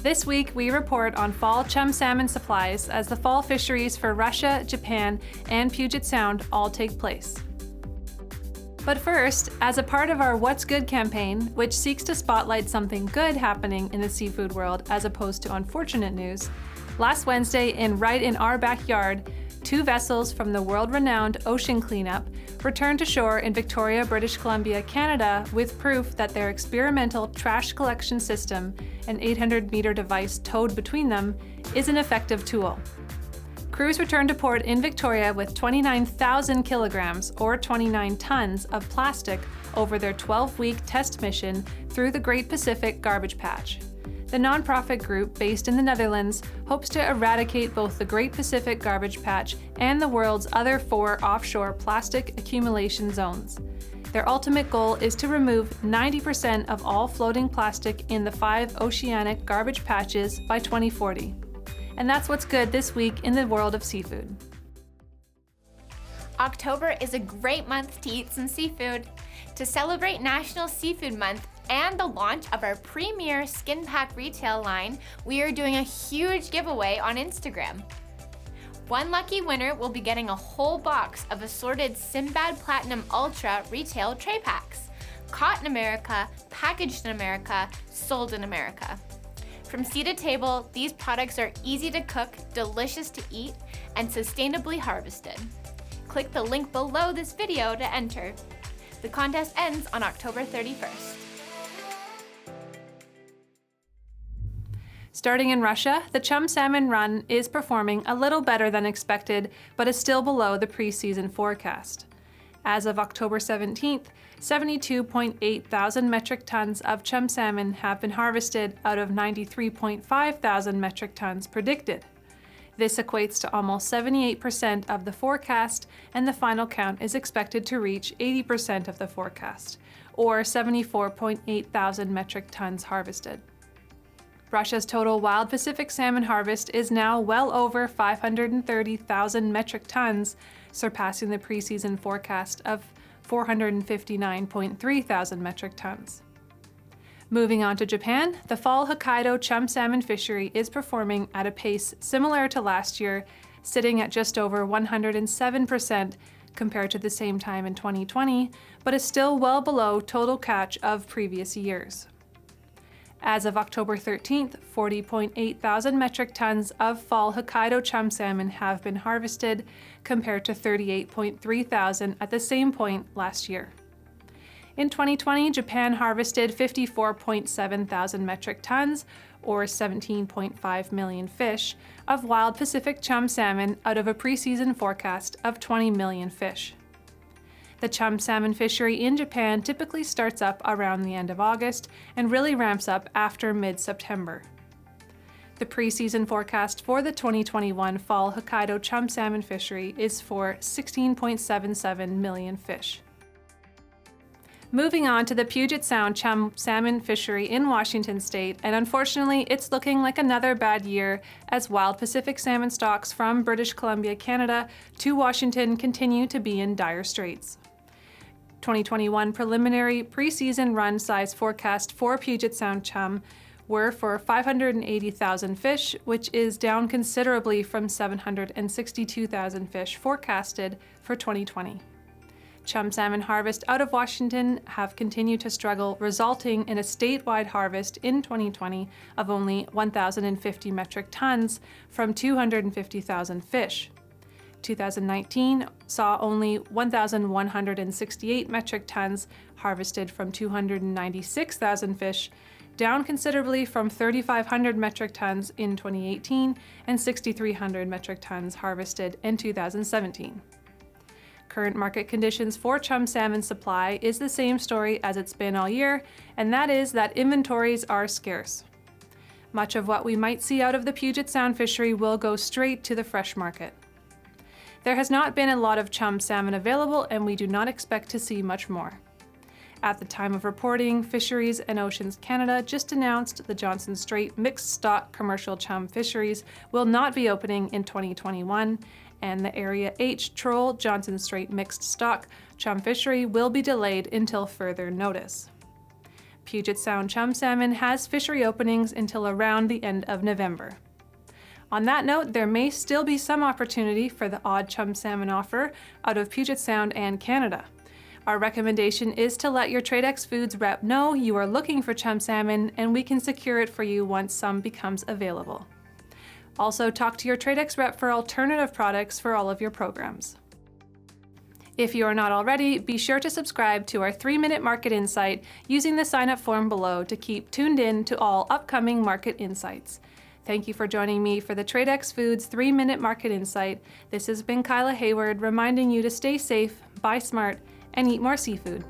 This week, we report on fall chum salmon supplies as the fall fisheries for Russia, Japan, and Puget Sound all take place. But first, as a part of our What's Good campaign, which seeks to spotlight something good happening in the seafood world as opposed to unfortunate news, last Wednesday, right in our backyard, 2 vessels from the world-renowned Ocean Cleanup returned to shore in Victoria, British Columbia, Canada, with proof that their experimental trash collection system, an 800-meter device towed between them, is an effective tool. Crews returned to port in Victoria with 29,000 kilograms, or 29 tons, of plastic over their 12-week test mission through the Great Pacific Garbage Patch. The nonprofit group, based in the Netherlands, hopes to eradicate both the Great Pacific Garbage Patch and the world's other 4 offshore plastic accumulation zones. Their ultimate goal is to remove 90% of all floating plastic in the 5 oceanic garbage patches by 2040. And that's what's good this week in the world of seafood. October is a great month to eat some seafood. To celebrate National Seafood Month and the launch of our premier skin pack retail line, we are doing a huge giveaway on Instagram. One lucky winner will be getting a whole box of assorted SINBAD Platinum Ultra retail tray packs. Caught in America, packaged in America, sold in America. From sea to table, these products are easy to cook, delicious to eat, and sustainably harvested. Click the link below this video to enter. The contest ends on October 31st. Starting in Russia, the chum salmon run is performing a little better than expected, but is still below the preseason forecast. As of October 17th, 72.8 thousand metric tons of chum salmon have been harvested out of 93.5 thousand metric tons predicted. This equates to almost 78% of the forecast, and the final count is expected to reach 80% of the forecast, or 74.8 thousand metric tons harvested. Russia's total Wild Pacific Salmon harvest is now well over 530,000 metric tons, surpassing the preseason forecast of 459.3 thousand metric tons. Moving on to Japan, the Fall Hokkaido Chum Salmon fishery is performing at a pace similar to last year, sitting at just over 107% compared to the same time in 2020, but is still well below total catch of previous years. As of October 13th, 40.8 thousand metric tons of fall Hokkaido chum salmon have been harvested, compared to 38.3 thousand at the same point last year. In 2020, Japan harvested 54.7 thousand metric tons, or 17.5 million fish, of wild Pacific chum salmon out of a preseason forecast of 20 million fish. The chum salmon fishery in Japan typically starts up around the end of August and really ramps up after mid-September. The preseason forecast for the 2021 Fall Hokkaido Chum Salmon fishery is for 16.77 million fish. Moving on to the Puget Sound Chum Salmon fishery in Washington state, and unfortunately it's looking like another bad year as wild Pacific salmon stocks from British Columbia, Canada to Washington continue to be in dire straits. 2021 preliminary preseason run size forecast for Puget Sound chum were for 580,000 fish, which is down considerably from 762,000 fish forecasted for 2020. Chum salmon harvest out of Washington have continued to struggle, resulting in a statewide harvest in 2020 of only 1,050 metric tons from 250,000 fish. 2019 saw only 1,168 metric tons harvested from 296,000 fish, down considerably from 3,500 metric tons in 2018 and 6,300 metric tons harvested in 2017. Current market conditions for chum salmon supply is the same story as it's been all year, and that is that inventories are scarce. Much of what we might see out of the Puget Sound fishery will go straight to the fresh market. There has not been a lot of chum salmon available, and we do not expect to see much more. At the time of reporting, Fisheries and Oceans Canada just announced the Johnson Strait mixed stock commercial chum fisheries will not be opening in 2021, and the Area H Troll Johnson Strait mixed stock chum fishery will be delayed until further notice. Puget Sound Chum Salmon has fishery openings until around the end of November. On that note, there may still be some opportunity for the odd chum salmon offer out of Puget Sound and Canada. Our recommendation is to let your Tradex Foods rep know you are looking for chum salmon, and we can secure it for you once some becomes available. Also, talk to your Tradex rep for alternative products for all of your programs. If you are not already, be sure to subscribe to our 3-Minute Market Insight using the sign-up form below to keep tuned in to all upcoming market insights. Thank you for joining me for the Tradex Foods 3-Minute Market Insight. This has been Kyla Hayward reminding you to stay safe, buy smart, and eat more seafood.